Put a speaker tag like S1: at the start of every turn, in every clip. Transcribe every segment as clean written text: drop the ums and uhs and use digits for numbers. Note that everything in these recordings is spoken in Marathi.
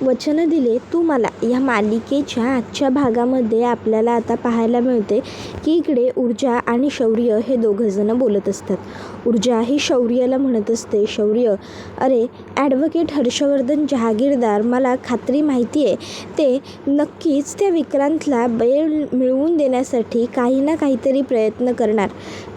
S1: वचन दिले तू मला. या मालिकेच्या आजच्या भागामध्ये आपल्याला आता पाहायला मिळते की इकडे ऊर्जा आणि शौर्य हे दोघंजणं बोलत असतात. ऊर्जा ही शौर्याला म्हणत असते, शौर्य, अरे ॲडव्होकेट हर्षवर्धन जहागीरदार मला खात्री माहिती आहे ते नक्कीच त्या विक्रांतला बेल मिळवून देण्यासाठी काही ना काहीतरी प्रयत्न करणार.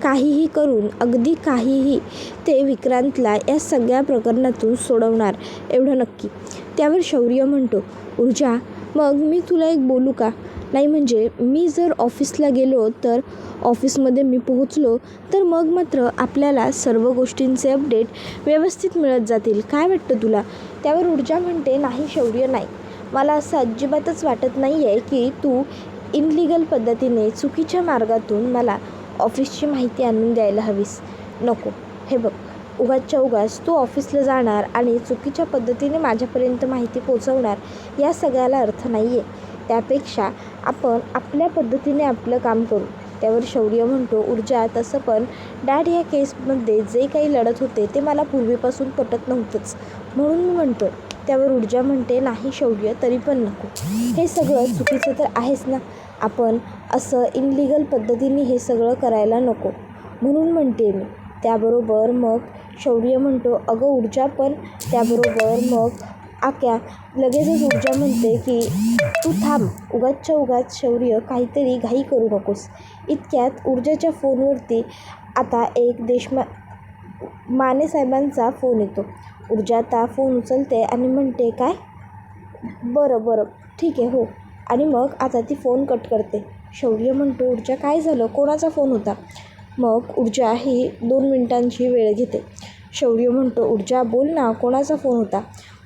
S1: काहीही करून, अगदी काहीही, ते विक्रांतला या सगळ्या प्रकरणातून सोडवणार एवढं नक्की. त्यावर शौर्य म्हणतो, ऊर्जा मग मी तुला एक बोलू का? नाही म्हणजे मी जर ऑफिसला गेलो तर ऑफिसमध्ये मी पोहोचलो तर मग मात्र आपल्याला सर्व गोष्टींचे अपडेट व्यवस्थित मिळत जातील. काय वाटतं तुला? त्यावर ऊर्जा म्हणते, नाही शौर्य, नाही. मला असं अजिबातच वाटत नाही आहे की तू इनलिगल पद्धतीने चुकीच्या मार्गातून मला ऑफिसची माहिती आणून द्यायला हवीस. नको. हे बघ, उगाचच्या उगाच तू ऑफिसला जाणार आणि चुकीच्या पद्धतीने माझ्यापर्यंत माहिती पोचवणार, या सगळ्याला अर्थ नाही आहे. त्यापेक्षा आपण आपल्या पद्धतीने आपलं काम करू. त्यावर शौर्य म्हणतो, ऊर्जा तसं पण डॅड या केसमध्ये जे काही लढत होते ते मला पूर्वीपासून पटत नव्हतंच, म्हणून मी म्हणतो. त्यावर ऊर्जा म्हणते, नाही शौर्य, तरी पण नको. हे सगळं चुकीचं तर आहेच ना. आपण असं इनलिगल पद्धतीने हे सगळं करायला नको, म्हणून म्हणते मी. त्याबरोबर मग शौर्य म्हणतो, अगं ऊर्जा, पण त्याबरोबर मग आक्या लगेचच ऊर्जा म्हणते की तू थांब. उगाचच्या उगाच शौर्य, काहीतरी घाई करू नकोस. इतक्यात ऊर्जाच्या फोनवरती आता एक माने साहेबांचा फोन येतो. ऊर्जा आता फोन उचलते आणि म्हणते, काय? बरं ठीक आहे, हो. आणि मग आता ती फोन कट करते. शौर्य म्हणतो, ऊर्जा काय झालं? कोणाचा फोन होता? मग ऊर्जा ही 2 मिनिटांची वेळ घेते. शौर्य म्हणतो, ऊर्जा बोल ना, कोणाचा फोन होता?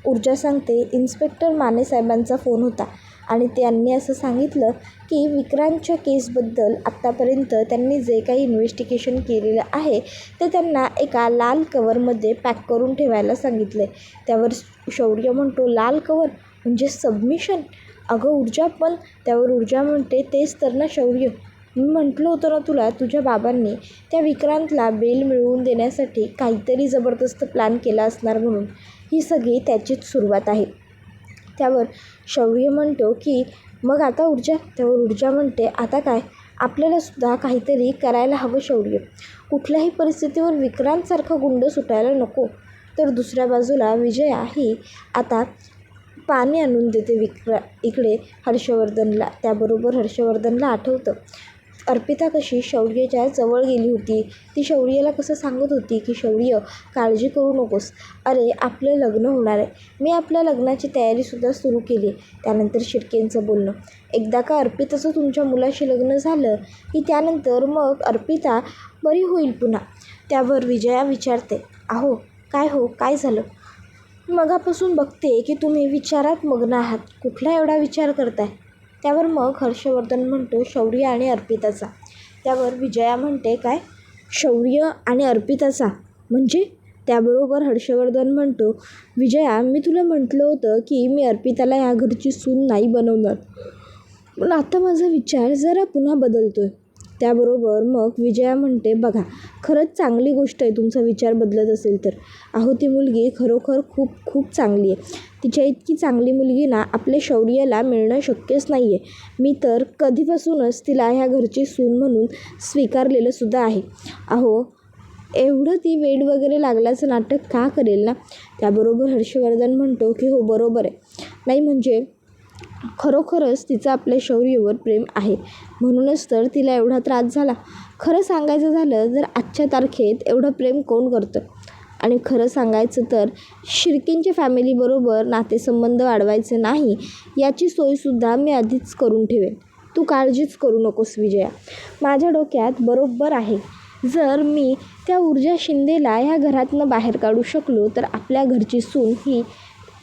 S1: ऊर्जा सांगते, इन्स्पेक्टर माने साहेबांचा फोन होता आणि त्यांनी असं सांगितलं की विक्रांतच्या केसबद्दल आत्तापर्यंत त्यांनी जे काही इन्व्हेस्टिगेशन केलेलं आहे ते त्यांना एका लाल कवरमध्ये पॅक करून ठेवायला सांगितलं आहे. त्यावर शौर्य म्हणतो, लाल कवर म्हणजे सबमिशन? अगं ऊर्जा, पण. त्यावर ऊर्जा म्हणते, तेच तर ना शौर्य, मी म्हटलं होतं ना तुला, तुझ्या बाबांनी त्या विक्रांतला बेल मिळवून देण्यासाठी काहीतरी जबरदस्त प्लॅन केला असणार म्हणून. ही सगळी त्याचीच सुरुवात आहे. त्यावर शौर्य म्हणतो की मग आता ऊर्जा? त्यावर ऊर्जा म्हणते, आता काय, आपल्यालासुद्धा काहीतरी करायला हवं शौर्य. कुठल्याही परिस्थितीवर विक्रांतसारखा गुंड सुटायला नको. तर दुसऱ्या बाजूला विजया ही आता पाणी आणून देते इकडे हर्षवर्धनला. त्याबरोबर हर्षवर्धनला आठवतं अर्पिता कशी शौर्याच्या जवळ गेली होती. ती शौर्याला कसं सांगत होती की शौर्य, काळजी करू नकोस, अरे आपलं लग्न होणार आहे. मी आपल्या लग्नाची तयारीसुद्धा सुरू केली. त्यानंतर शिर्केंचं बोलणं, एकदा का अर्पिताचं तुमच्या मुलाशी लग्न झालं की त्यानंतर मग अर्पिता बरी होईल पुन्हा. त्यावर विजया विचारते, अहो काय हो, काय झालं? मगापासून बघते की तुम्ही विचारात मग्न आहात. कुठला एवढा विचार करताय? त्यावर मग हर्षवर्धन म्हणतो, शौर्य आणि अर्पिताचा. त्यावर विजया म्हणते, काय? शौर्य आणि अर्पिताचा म्हणजे? त्याबरोबर हर्षवर्धन म्हणतो, विजया, मी तुला म्हटलं होतं की मी अर्पिताला या घरची सून नाही बनवणार, पण आता माझा विचार जरा पुन्हा बदलतोय. त्याबरोबर मग विजया म्हणते, बघा, खरंच चांगली गोष्ट आहे तुमचा विचार बदलत असेल तर. अहो ती मुलगी खरोखर खूप खूप चांगली आहे. तिच्या इतकी चांगली मुलगी ना आपल्या शौर्याला मिळणं शक्यच नाही आहे. मी तर कधीपासूनच तिला ह्या घरची सून म्हणून स्वीकारलेलं सुद्धा आहे. अहो एवढं ती वेड वगैरे लागल्याचं नाटक का करेल ना? त्याबरोबर हर्षवर्धन म्हणतो की हो, बरोबर आहे. नाही म्हणजे खरोखरच तिचं आपल्या शौर्यावर प्रेम आहे, म्हणूनच तर तिला एवढा त्रास झाला. खरं सांगायचं झालं तर आजच्या तारखेत एवढं प्रेम कोण करतं? आणि खरं सांगायचं तर शिर्केंच्या फॅमिलीबरोबर नातेसंबंध वाढवायचे नाही याची सोयसुद्धा मी आधीच करून ठेवेन. तू काळजीच करू नकोस विजया. माझ्या डोक्यात बरोबर आहे. जर मी त्या ऊर्जा शिंदेला ह्या घरातनं बाहेर काढू शकलो तर आपल्या घरची सून ही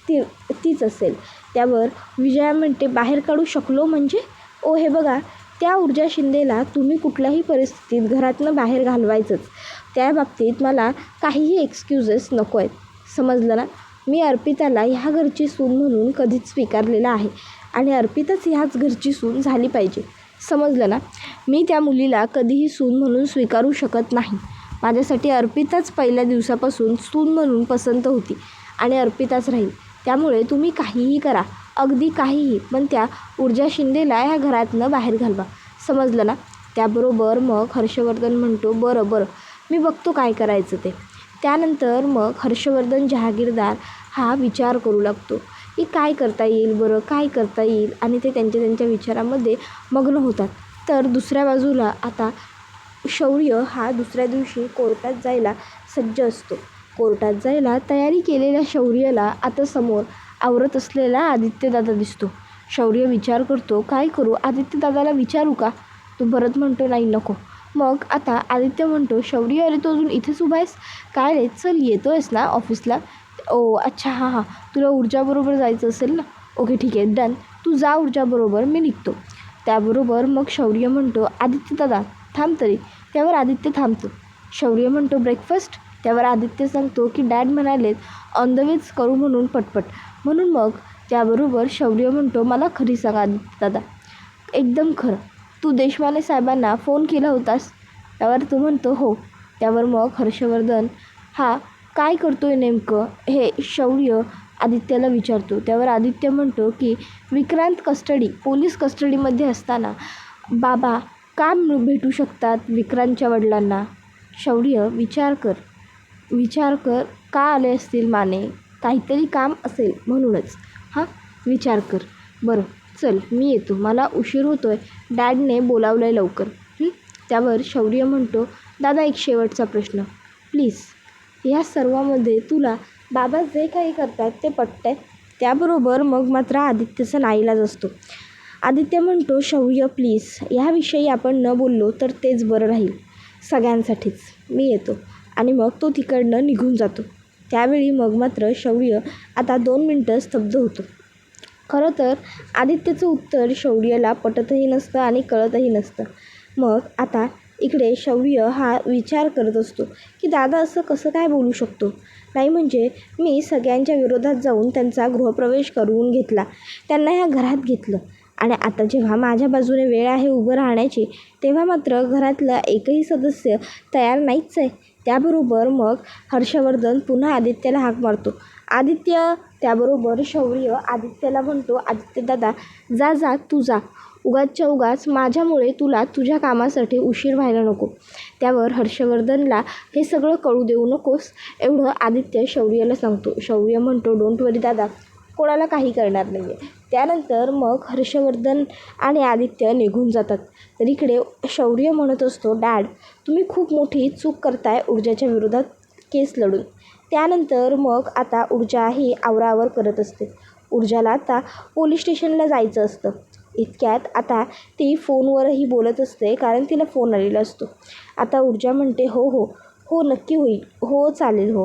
S1: तीच असेल. त्यावर विजया म्हणते, बाहेर काढू शकलो म्हणजे? ओ हे बघा, त्या ऊर्जा शिंदेला तुम्ही कुठल्याही परिस्थितीत घरातनं बाहेर घालवायचंच. त्या बाबतीत मला काहीही एक्सक्युजेस नको आहेत, समजलं ना? मी अर्पिताला ह्या घरची सून म्हणून कधीच स्वीकारलेलं आहे आणि अर्पिताच ह्याच घरची सून झाली पाहिजे, समजलं ना? मी त्या मुलीला कधीही सून म्हणून स्वीकारू शकत नाही. माझ्यासाठी अर्पिताच पहिल्या दिवसापासून सून म्हणून पसंत होती आणि अर्पिताच राहील. त्यामुळे तुम्ही काहीही करा, अगदी काहीही, पण त्या ऊर्जा शिंदेला ह्या घरातनं बाहेर घालवा. समजलं ना? त्याबरोबर मग हर्षवर्धन म्हणतो, बरं बरं, मी बघतो काय करायचं ते. त्यानंतर मग हर्षवर्धन जहागीरदार हा विचार करू लागतो की काय करता येईल बरं, काय करता येईल, आणि ते त्यांच्या विचारामध्ये मग्न होतात. तर दुसऱ्या बाजूला आता शौर्य हा दुसऱ्या दिवशी कोर्टात जायला सज्ज असतो. कोर्टात जायला तयारी केलेल्या शौर्यला आता समोर आवरत असलेला आदित्यदादा दिसतो. शौर्य विचार करतो, काय करू, आदित्यदादाला विचारू का? तो भरत म्हणतो, नाही नको. मग आता आदित्य म्हणतो, शौर्य अरे तो अजून इथेच उभा आहेस? काय रे, चल येतो आहेस ना ऑफिसला? ओ अच्छा, हां, तुला ऊर्जाबरोबर जायचं असेल ना? ओके ठीक आहे, डन, तू जा ऊर्जाबरोबर, मी निघतो. त्याबरोबर मग शौर्य म्हणतो, आदित्यदादा थांब तरी. त्यावर आदित्य थांबतो. शौर्य म्हणतो, ब्रेकफास्ट? त्यावर आदित्य सांगतो की डॅड म्हणालेत ऑन द वेच करू म्हणून पटपट. म्हणून मग त्याबरोबर शौर्य म्हणतो, मला खरी सांग आदित्यदादा, एकदम खरं, तू देशमाने साहेबांना फोन केला होतास? त्यावर तो म्हणतो, हो. त्यावर मग हर्षवर्धन हा काय करतोय नेमकं हे शौर्य आदित्यला विचारतो. त्यावर आदित्य म्हणतो की विक्रांत पोलीस कस्टडीमध्ये असताना बाबा का भेटू शकतात विक्रांतच्या वडिलांना? शौर्य विचार कर का आले असतील माने? काहीतरी काम असेल म्हणूनच. हां, विचार कर. बरं चल, मी येतो, मला उशीर होतोय, डॅडने बोलावलं आहे लवकर. त्यावर शौर्य म्हणतो, दादा एक शेवटचा प्रश्न प्लीज, या सर्वामध्ये तुला बाबा जे काही करतात ते पटतंय? त्याबरोबर मग मात्र आदित्यचा नाईलाज असतो. आदित्य म्हणतो, शौर्य प्लीज, ह्याविषयी आपण न बोललो तर तेच बरं राहील सगळ्यांसाठीच. मी येतो. आणि मग तो तिकडनं निघून जातो. त्यावेळी मग मात्र शौर्य आता 2 मिनटं स्तब्ध होतो. खरं तर आदित्यचं उत्तर शौर्याला पटतही नसतं आणि कळतही नसतं. मग आता इकडे शौर्य हा विचार करत असतो की दादा असं कसं काय बोलू शकतो? नाही म्हणजे मी सगळ्यांच्या विरोधात जाऊन त्यांचा गृहप्रवेश करून घेतला, त्यांना ह्या घरात घेतलं, आणि आता जेव्हा माझ्या बाजूने वेळ आहे उभं राहण्याची, तेव्हा मात्र घरातला एकही सदस्य तयार नाहीच आहे. त्याबरोबर मग हर्षवर्धन पुन्हा आदित्यला हाक मारतो, आदित्य. त्याबरोबर शौर्य आदित्यला म्हणतो, आदित्यदादा जा तू जा, उगाचच्या उगाच माझ्यामुळे तुला तुझ्या कामासाठी उशीर व्हायला नको. त्यावर हर्षवर्धनला हे सगळं कळू देऊ नकोस एवढं आदित्य शौर्याला सांगतो. शौर्य म्हणतो, डोंट वरी दादा, कोणाला काही करणार नाही आहे. त्यानंतर मग हर्षवर्धन आणि आदित्य निघून जातात. तर इकडे शौर्य म्हणत असतो, डॅड तुम्ही खूप मोठी चूक करताय ऊर्जाच्या विरोधात केस लढून. त्यानंतर मग आता ऊर्जा ही आवराआवर करत असते. ऊर्जाला आता पोलीस स्टेशनला जायचं असतं. इतक्यात आता ती फोनवरही बोलत असते, कारण तिला फोन आलेला असतो. आता ऊर्जा म्हणते, हो नक्की होईल, हो चालेल,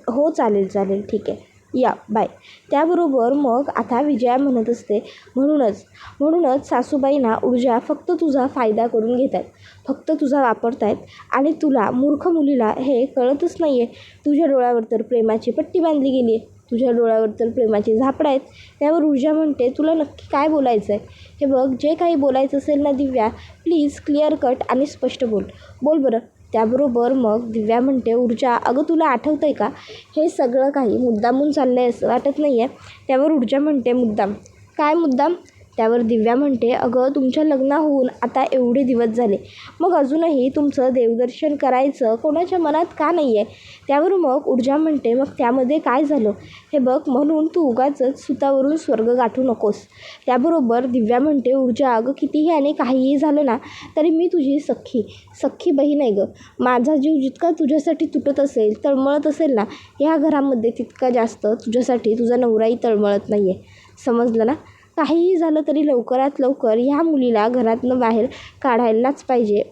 S1: हो चालेल ठीक आहे, या बाय. त्याबरोबर मग आता विजया म्हणत असते, म्हणूनच सासूबाईंना ऊर्जा फक्त तुझा फायदा करून घेत आहेत, फक्त तुझा वापरतायत, आणि तुला मूर्ख मुलीला हे कळतच नाही आहे. तुझ्या डोळ्यावर तर प्रेमाची पट्टी बांधली गेली आहे, तुझ्या डोळ्यावर तर प्रेमाची झापडं आहेत. त्यावर ऊर्जा म्हणते, तुला नक्की काय बोलायचं आहे? हे बघ, जे काही बोलायचं असेल ना दिव्या, प्लीज क्लिअर कट आणि स्पष्ट बोल बरं. त्याबरोबर मग दिव्या म्हणते, ऊर्जा अगं तुला आठवतं आहे का, हे सगळं काही मुद्दामून चाललं आहे असं वाटत नाही आहे? त्यावर ऊर्जा म्हणते, मुद्दाम? काय मुद्दाम? त्यावर दिव्या म्हणते, अगं तुमच्या लग्न होऊन आता एवढे दिवस झाले, मग अजूनही तुमचं देवदर्शन करायचं कोणाच्या मनात का नाही आहे? त्यावर मग ऊर्जा म्हणते, मग त्यामध्ये काय झालं? हे बघ, म्हणून तू उगाचच सुतावरून स्वर्ग गाठू नकोस. त्याबरोबर दिव्या म्हणते, ऊर्जा अगं कितीही आणि काहीही झालं ना तरी मी तुझी सख्खी बहीण आहे गं. माझा जीव जितका तुझ्यासाठी तुटत असेल, तळमळत असेल ना ह्या घरामध्ये, तितका जास्त तुझ्यासाठी तुझा नवराही तळमळत नाही आहे. समजलं ना? काहीही झालं तरी लवकरात लवकर ह्या मुलीला घरातनं बाहेर काढायलाच पाहिजे,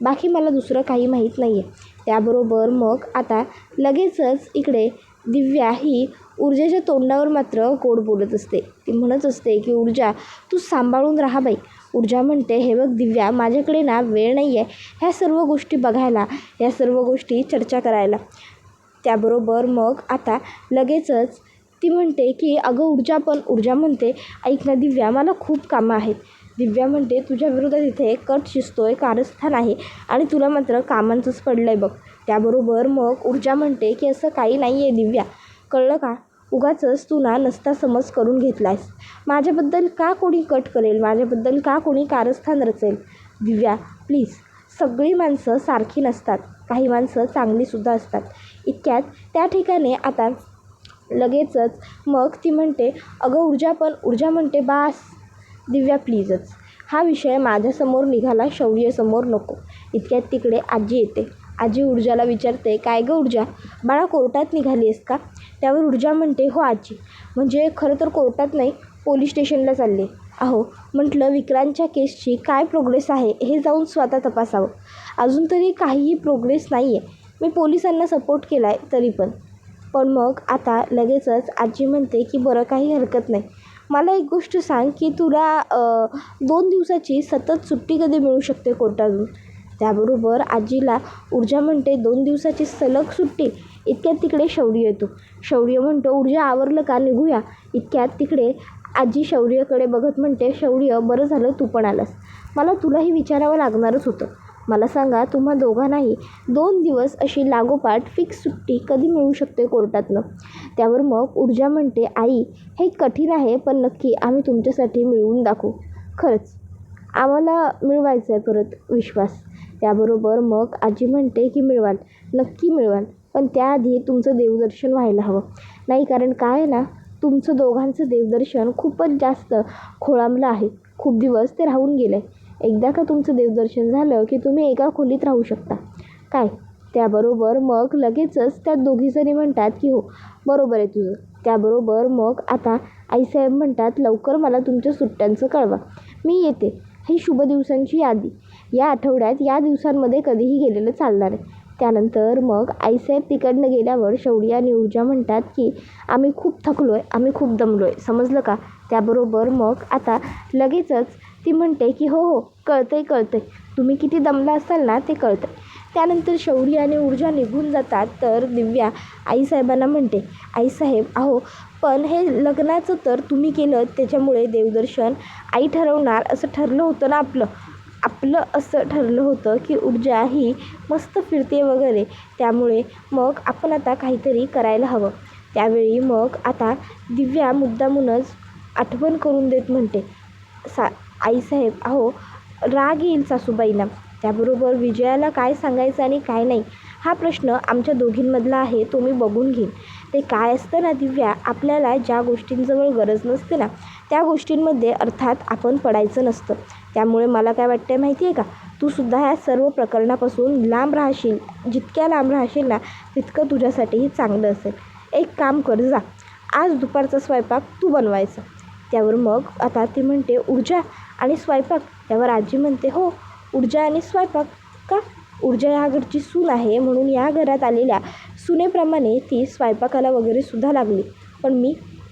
S1: बाकी मला दुसरं काही माहीत नाही आहे. त्याबरोबर मग आता लगेचच इकडे दिव्या ही ऊर्जेच्या तोंडावर मात्र गोड बोलत असते. ती म्हणत असते की ऊर्जा तू सांभाळून राहा बाई. ऊर्जा म्हणते, हे बघ दिव्या, माझ्याकडे ना वेळ नाही आहे ह्या सर्व गोष्टी बघायला, ह्या सर्व गोष्टी चर्चा करायला. त्याबरोबर मग आता लगेचच ती म्हणते की अगं ऊर्जा म्हणते, ऐक ना दिव्या, मला खूप कामं आहेत. दिव्या म्हणते, तुझ्या विरोधात इथे कट शिजतोय, कारस्थान आहे, आणि तुला मात्र कामांचंच पडलं आहे बघ. त्याबरोबर मग ऊर्जा म्हणते की असं काही नाही आहे दिव्या, कळलं का? उगाचच तू ना नसता समज करून घेतलायस. माझ्याबद्दल का कोणी कट करेल, माझ्याबद्दल का कोणी कारस्थान रचेल. दिव्या प्लीज, सगळी माणसं सारखी नसतात, काही माणसं चांगलीसुद्धा असतात. इतक्यात त्या ठिकाणी आता लगेचच मग ती म्हणते, अगं ऊर्जा म्हणते, बास दिव्या प्लीजच, हा विषय माझ्यासमोर निघाला, शौर्यसमोर नको. इतक्यात तिकडे आजी येते. आजी ऊर्जाला विचारते, काय गं ऊर्जा, बाळा कोर्टात निघाली आहेस का? त्यावर ऊर्जा म्हणते, हो आजी, म्हणजे खरं तर कोर्टात नाही, पोलीस स्टेशनला चालले. अहो म्हटलं, विक्रांतच्या केसची काय प्रोग्रेस आहे हे जाऊन स्वतः तपासावं. अजून तरी काहीही प्रोग्रेस नाही आहे. मी पोलिसांना सपोर्ट केला आहे तरी पण मग आता लगेचच आजी म्हणते की बरं, काही हरकत नाही. मला एक गोष्ट सांग की तुला 2 दिवसाची सतत सुट्टी कधी मिळू शकते कोर्टातून? त्याबरोबर आजीला ऊर्जा म्हणते, 2 दिवसाची सलग सुट्टी. इतक्यात तिकडे शौर्य येतो. शौर्य म्हणतो, ऊर्जा आवरलं का, निघूया. इतक्यात तिकडे आजी शौर्यकडे बघत म्हणते, शौर्य बरं झालं तू पण आलास. मला तुलाही विचारावं लागणारच होतं. मला सांगा, तुम्हा दोघांनाही 2 दिवस अशी लागोपाठ फिक्स सुट्टी कधी मिळू शकते कोर्टातनं? त्यावर मग ऊर्जा म्हणते, आई हे कठीण आहे, पण नक्की आम्ही तुमच्यासाठी मिळवून दाखवू. खरंच आम्हाला मिळवायचं आहे परत विश्वास. त्याबरोबर मग आजी म्हणते की मिळवाल, नक्की मिळवाल, पण त्याआधी तुमचं देवदर्शन व्हायला हवं. नाही, कारण काय ना, तुमचं दोघांचं देवदर्शन खूपच जास्त खोळंबलं आहे. खूप दिवस ते राहून गेलं आहे. एकदा का तुमचं देवदर्शन झालं की तुम्ही एका खोलीत राहू शकता. काय? त्याबरोबर मग लगेचच त्या दोघीजणी म्हणतात की हो, बरोबर आहे तुझं. त्याबरोबर मग आता आईसाहेब म्हणतात, लवकर मला तुमच्या सुट्ट्यांचं कळवा, मी येते. ही शुभ दिवसांची यादी. या आठवड्यात या दिवसांमध्ये कधीही गेलेलं चालणार आहे. त्यानंतर मग आईसाहेब तिकडनं गेल्यावर शौर्य आणि ऊर्जा म्हणतात की आम्ही खूप थकलो आहे, आम्ही खूप दमलो आहे, समजलं का? त्याबरोबर मग आता लगेचच ती म्हणते की हो हो, कळतंय, तुम्ही किती दमला असाल ना ते कळतं. त्यानंतर शौर्य आणि ऊर्जा निघून जातात. तर दिव्या आईसाहेबांना म्हणते, आईसाहेब अहो, पण हे लग्नाचं तर तुम्ही केलं, त्याच्यामुळे देवदर्शन आई ठरवणार असं ठरलं होतं ना आपलं असं ठरलं होतं की ऊर्जा ही मस्त फिरते वगैरे, त्यामुळे मग आपण आता काहीतरी करायला हवं. त्यावेळी मग आता दिव्या मुद्दामूनच आठवण करून देत म्हणते, आईसाहेब अहो, राग येईल सासूबाईंना. त्याबरोबर विजयाला काय सांगायचं आणि काय नाही हा प्रश्न आमच्या दोघींमधला आहे, तो मी बघून घेईन. ते काय असतं ना दिव्या, आपल्याला ज्या गोष्टींजवळ गरज नसते ना त्या गोष्टींमध्ये अर्थात आपण पडायचं नसतं. त्यामुळे मला काय वाटतं माहिती आहे का, तू सुद्धा ह्या सर्व प्रकरणापासून लांब राहशील. जितक्या लांब राहशील ना तितकं तुझ्यासाठीही चांगलं असेल. एक काम कर, जा आज दुपारचा स्वयंपाक तू बनवायचा. त्यावर मग आता ती म्हणते, ऊर्जा आणि स्वयंपाक? त्यावर आजी म्हणते, हो, ऊर्जा आणि स्वयंपाक का? ऊर्जा या घरची सून आहे, म्हणून या घरात आलेल्या सुनेप्रमाणे ती स्वयंपाकाला वगैरे सुद्धा लागली. पण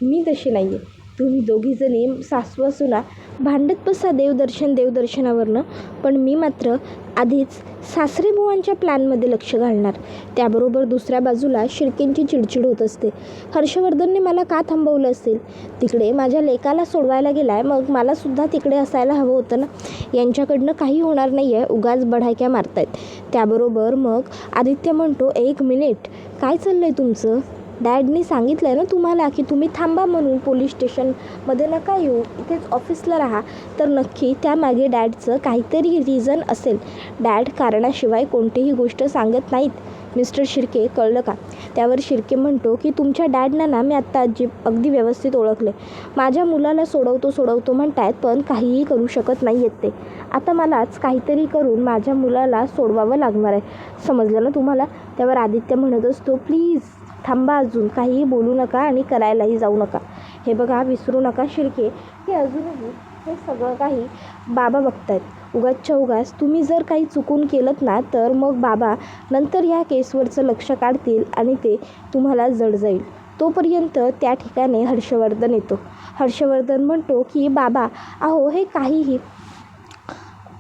S1: मी तशी नाही आहे. तुम्ही दोघीजणी सासू सुना भांडत बसा देवदर्शनावरनं, पण मी मात्र आधीच सासरेबुवांच्या प्लॅनमध्ये लक्ष घालणार. त्याबरोबर दुसऱ्या बाजूला शिर्केंची चिडचिड होत असते. हर्षवर्धनने मला का थांबवलं असेल? तिकडे माझ्या लेकाला सोडवायला गेलाय, मग मला सुद्धा तिकडे असायला हवं होतं ना. यांच्याकडनं काही होणार नाही आहे, उगाच बढायक्या मारतायत. त्याबरोबर मग आदित्य म्हणतो, 1 मिनिट, काय चाललं आहे तुमचं? डॅडनी सांगितलं आहे ना तुम्हाला की तुम्ही थांबा म्हणून, पोलीस स्टेशनमध्ये नका येऊ, इथेच ऑफिसला राहा. तर नक्की त्यामागे डॅडचं काहीतरी रिझन असेल. डॅड कारणाशिवाय कोणतीही गोष्ट सांगत नाहीत मिस्टर शिर्के, कळलं का? त्यावर शिर्के म्हणतो की तुमच्या डॅडना ना मी आत्ता अगदी व्यवस्थित ओळखले. माझ्या मुलाला सोडवतो म्हणतायत, पण काहीही करू शकत नाही आहेत ते. आता मलाच काहीतरी करून माझ्या मुलाला सोडवावं लागणार आहे, समजलं ना तुम्हाला? त्यावर आदित्य म्हणत असतो, प्लीज थांबा, अजून काहीही बोलू नका आणि करायलाही जाऊ नका. हे बघा, विसरू नका शिर्के की अजूनही हे सगळं काही बाबा बघतायत. उगाच तुम्ही जर काही चुकून केलं ना तर मग बाबा नंतर ह्या केसवरचं लक्ष काढतील आणि ते तुम्हाला जड जाईल. तोपर्यंत त्या ठिकाणी हर्षवर्धन येतो. हर्षवर्धन म्हणतो की बाबा अहो, हे काहीही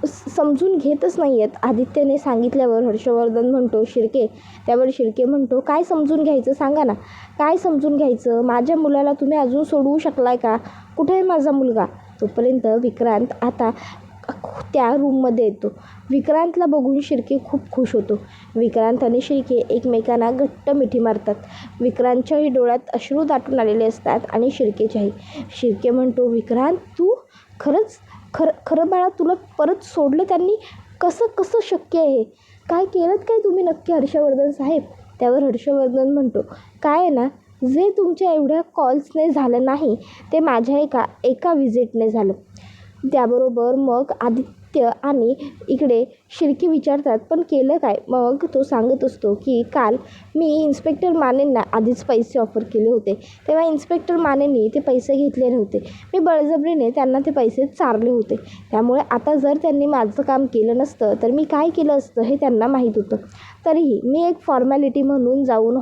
S1: समजून घेतच नाही आहेत. आदित्यने सांगितल्यावर हर्षवर्धन म्हणतो, शिर्के. त्यावर शिर्के म्हणतो, काय समजून घ्यायचं सांगा ना, काय समजून घ्यायचं? माझ्या मुलाला तुम्ही अजून सोडवू शकलाय का? कुठे आहे माझा मुलगा? तोपर्यंत विक्रांत आता त्या रूममध्ये येतो. विक्रांतला बघून शिर्के खूप खुश होतो. विक्रांत आणि शिर्के एकमेकांना घट्ट मिठी मारतात. विक्रांतच्याही डोळ्यात अश्रू दाटून आलेले असतात आणि शिर्केच्याही. शिर्के म्हणतो, विक्रांत तू खरं बाळा, तुला परत सोडलं त्यांनी? कसं शक्य आहे? काय केलं काय तुम्ही नक्की हर्षवर्धन साहेब? त्यावर हर्षवर्धन म्हणतो, काय आहे ना, जे तुमच्या एवढ्या कॉल्सने झालं नाही ते माझ्या एका व्हिजिटने झालं. त्याबरोबर मग आदित्य आणि इकडे शिर्के विचारतात, पण केलं काय? मग तो सांगत असतो की काल मी इन्स्पेक्टर मानेंना आधीच पैसे ऑफर केले होते, तेव्हा इन्स्पेक्टर मानेंनी ते पैसे घेतले नव्हते. मी बळजबरीने त्यांना ते पैसे चारले होते. त्यामुळे आता जर त्यांनी माझं काम केलं नसतं तर मी काय केलं असतं हे त्यांना माहीत होतं. तरीही मी एक फॉर्मॅलिटी म्हणून जाऊन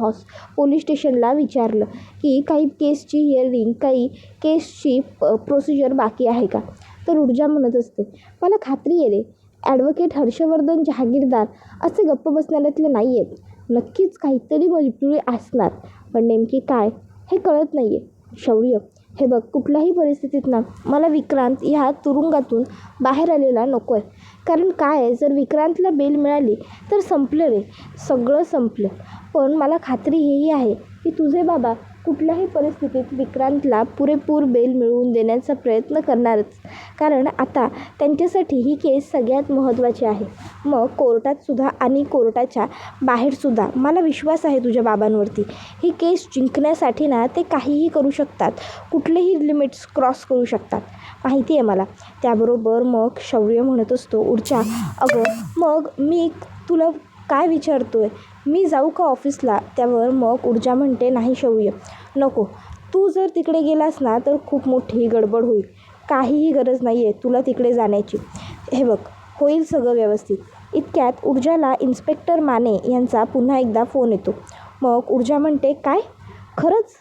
S1: पोलीस स्टेशनला विचारलं की काही केसची हिअरिंग, काही केसची प्रोसिजर बाकी आहे का? तर ऊर्जा म्हणत असते, मला खात्री आहे रे, ॲडव्होकेट हर्षवर्धन जहागीरदार असे गप्प बसणाऱ्यातले नाही आहेत. नक्कीच काहीतरी मजबुरी असणार, पण नेमकी काय हे कळत नाही आहे. शौर्य, हे बघ, कुठल्याही परिस्थितीत ना मला विक्रांत ह्या तुरुंगातून बाहेर आलेला नको आहे. कारण काय आहे, जर विक्रांतला बेल मिळाली तर संपलं रे, सगळं संपलं. पण मला खात्री हेही आहे की तुझे बाबा कुठल्याही परिस्थितीत विक्रांतला पुरेपूर बेल मिळवून देण्याचा प्रयत्न करणारच. कारण आता त्यांच्यासाठी ही केस सगळ्यात महत्त्वाची आहे. मग कोर्टातसुद्धा आणि कोर्टाच्या बाहेरसुद्धा मला विश्वास आहे तुझ्या बाबांवरती. ही केस जिंकण्यासाठी ना ते काहीही करू शकतात, कुठलेही लिमिट्स क्रॉस करू शकतात, माहिती आहे मला. त्याबरोबर मग शौर्य म्हणत असतो, ऊर्जा अगं मग मी तुला काय विचारतोय, मी जाऊ का ऑफिसला? त्यावर मग ऊर्जा म्हणते, नाही शौर्य, नको. तू जर तिकडे गेलास ना तर खूप मोठी गडबड होईल. काहीही गरज नाही आहे तुला तिकडे जाण्याची. हे बघ, होईल सगळं व्यवस्थित. इतक्यात ऊर्जाला इन्स्पेक्टर माने यांचा पुन्हा एकदा फोन येतो. मग ऊर्जा म्हणते, काय? खरंच?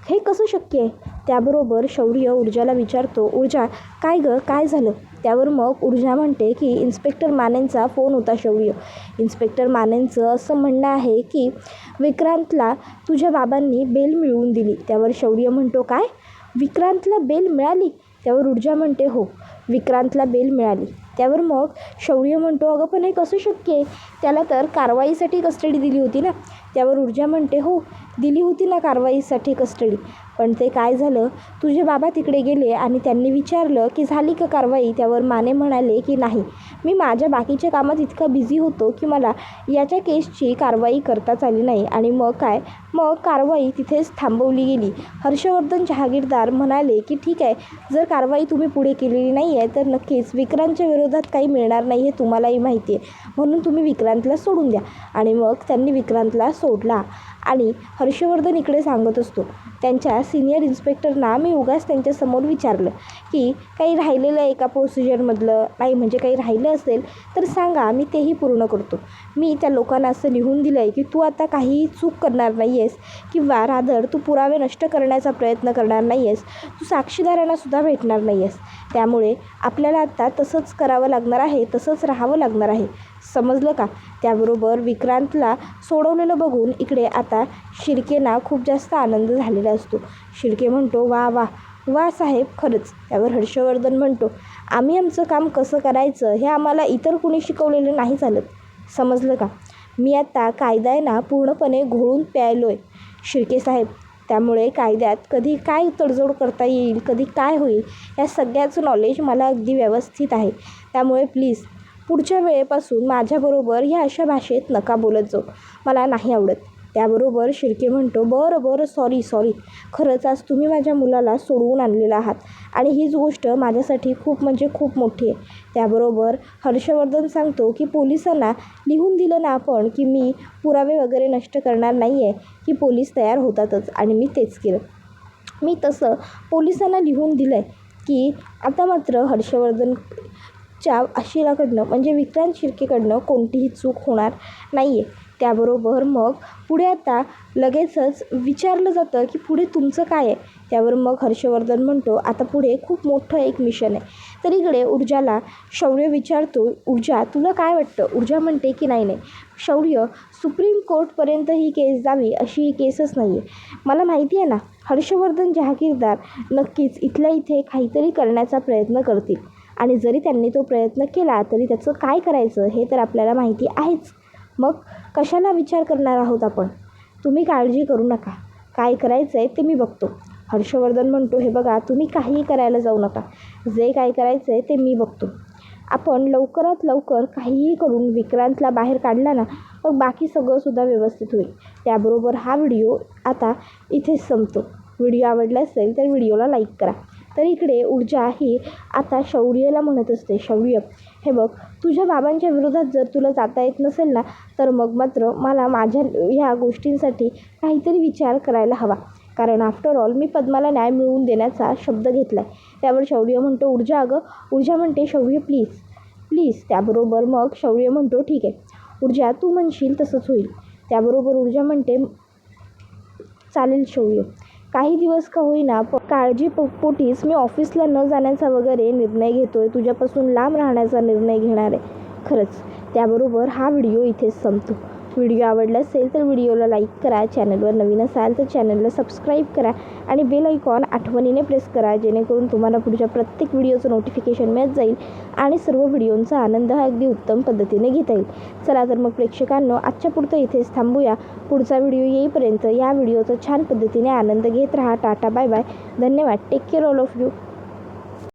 S1: हे कसं शक्य आहे? त्याबरोबर शौर्य ऊर्जाला विचारतो, ऊर्जा काय गं, काय झालं? त्यावर मग ऊर्जा म्हणते की इन्स्पेक्टर मानेंचा फोन होता शौर्य. इन्स्पेक्टर मानेंचं असं म्हणणं आहे की विक्रांतला तुझ्या बाबांनी बेल मिळवून दिली. त्यावर शौर्य म्हणतो, काय? विक्रांतला बेल मिळाली? त्यावर ऊर्जा म्हणते, हो, विक्रांतला बेल मिळाली. त्यावर मग शौर्य म्हणतो, अगं पण हे कसं शक्य आहे? त्याला तर कारवाईसाठी कस्टडी दिली होती ना? त्यावर ऊर्जा म्हणते, हो, दिली होती ना कारवाईसाठी कस्टडी. पण ते काय झालं, तुझे बाबा तिकडे गेले आणि त्यांनी विचारलं की झाली का कारवाई? त्यावर माने म्हणाले की नाही, मी माझ्या बाकीच्या कामात इतका बिझी होतो की मला याच्या केसची कारवाई करताच आली नाही. आणि मग कारवाई तिथेच थांबवली गेली. हर्षवर्धन जहागीरदार म्हणाले की ठीक आहे, जर कारवाई तुम्ही पुढे केलेली नाही आहे तर नक्कीच विक्रांतच्या विरोधात काही मिळणार नाही हे तुम्हालाही माहिती आहे, म्हणून तुम्ही विक्रांतला सोडून द्या. आणि मग त्यांनी विक्रांतला सोडला. आणि हर्षवर्धन इकडे सांगत असतो, त्यांच्या सिनियर इन्स्पेक्टरना मी उगाच त्यांच्यासमोर विचारलं की काही राहिलेलं एका प्रोसिजरमधलं नाही, म्हणजे काही राहिलं असेल तर सांगा, मी तेही पूर्ण करतो. मी त्या लोकांना असं लिहून दिलं आहे की तू आता काहीही चूक करणार नाही आहेस, किंवा रादर तू पुरावे नष्ट करण्याचा प्रयत्न करणार नाही आहेस, तू साक्षीदारांनासुद्धा भेटणार नाही आहेस. त्यामुळे आपल्याला आता तसंच करावं लागणार आहे, तसंच राहावं लागणार आहे, समजलं का? त्याबरोबर विक्रांतला सोडवलेलं बघून इकडे आता शिर्केंना खूप जास्त आनंद झालेला असतो. शिर्के म्हणतो, वा वा वा साहेब, खरंच. त्यावर हर्षवर्धन म्हणतो, आम्ही आमचं काम कसं करायचं हे आम्हाला इतर कुणी शिकवलेलं नाही चालत, समजलं का? मी आता कायदा आहे ना पूर्णपणे घोळून प्यायलो आहे शिर्के साहेब. त्यामुळे कायद्यात कधी काय तडजोड करता येईल, कधी काय होईल, या सगळ्याचं नॉलेज मला अगदी व्यवस्थित आहे. त्यामुळे प्लीज पुढच्या वेळेपासून माझ्याबरोबर ह्या अशा भाषेत नका बोलत जाऊ, मला नाही आवडत. त्याबरोबर शिर्के म्हणतो, बरं सॉरी. खरंच आज तुम्ही माझ्या मुलाला सोडवून आणलेलं आहात आणि हीच गोष्ट माझ्यासाठी खूप म्हणजे खूप मोठी आहे. त्याबरोबर हर्षवर्धन सांगतो की पोलिसांना लिहून दिलं ना आपण की मी पुरावे वगैरे नष्ट करणार नाही आहे, की पोलीस तयार होतातच. आणि मी तेच केलं. मी तसं पोलिसांना लिहून दिलं आहे की आता मात्र हर्षवर्धनच्या आशिलाकडनं म्हणजे विक्रांत शिर्केकडनं कोणतीही चूक होणार नाही आहे. त्याबरोबर मग पुढे आता लगेचच विचारलं जातं की पुढे तुमचं काय आहे? त्यावर मग हर्षवर्धन म्हणतो, आता पुढे खूप मोठं एक मिशन आहे. तर इकडे ऊर्जाला शौर्य विचारतो, ऊर्जा तुला काय वाटतं? ऊर्जा म्हणते की नाही शौर्य, सुप्रीम कोर्टपर्यंत ही केस जावी अशी ही केसच नाही आहे. मला माहिती आहे ना, हर्षवर्धन जहागीरदार नक्कीच इथल्या इथे काहीतरी करण्याचा प्रयत्न करतील आणि जरी त्यांनी तो प्रयत्न केला तरी त्याचं काय करायचं हे तर आपल्याला माहिती आहेच. मग कशाला विचार करणार आहोत आपण. तुम्ही काळजी करू नका, काय करायचं आहे ते मी बघतो. हर्षवर्धन म्हणतो, हे बघा तुम्ही काहीही करायला जाऊ नका, जे काय करायचं आहे ते मी बघतो. आपण लवकरात लवकर काहीही करून विक्रांतला बाहेर काढला ना, मग बाकी सगळंसुद्धा व्यवस्थित होईल. त्याबरोबर हा व्हिडिओ आता इथेच संपतो. व्हिडिओ आवडला असेल तर व्हिडिओला लाईक करा. तर इकडे ऊर्जा ही आता शौर्यला म्हणत असते, शौर्य हे बघ, तुझ्या बाबांच्या विरोधात जर तुला जाता येत नसेल ना, तर मग मात्र मला माझ्या ह्या गोष्टींसाठी काहीतरी विचार करायला हवा. कारण आफ्टर ऑल मी पद्माला न्याय मिळवून देण्याचा शब्द घेतला आहे. त्यावर शौर्य म्हणतो, ऊर्जा म्हणते, शौर्य प्लीज. त्याबरोबर मग शौर्य म्हणतो, ठीक आहे ऊर्जा, तू म्हणशील तसंच होईल. त्याबरोबर ऊर्जा म्हणते, चालेल शौर्य, काही दिवस का होईना काळजी पोटीच मी ऑफिसला न जाण्याचा वगैरे निर्णय घेतोय, तुझ्यापासून लांब राहण्याचा निर्णय घेणार आहे खरंच. त्याबरोबर हा व्हिडिओ इथेच संपतो. व्हिडिओ आवडला असेल तर व्हिडिओला लाईक करा, चॅनलवर नवीन असाल तर चॅनलला सबस्क्राईब करा आणि बेल आयकॉन आठवणीने प्रेस करा, जेणेकरून तुम्हाला पुढच्या प्रत्येक व्हिडिओचं नोटिफिकेशन मिळत जाईल आणि सर्व व्हिडिओंचा आनंद हा अगदी उत्तम पद्धतीने घेता येईल. चला तर मग प्रेक्षकांनो, आजच्या पुरतं इथेच थांबूया. पुढचा व्हिडिओ येईपर्यंत या व्हिडिओचा छान पद्धतीने आनंद घेत राहा. टाटा, बाय बाय, धन्यवाद, take care all of you.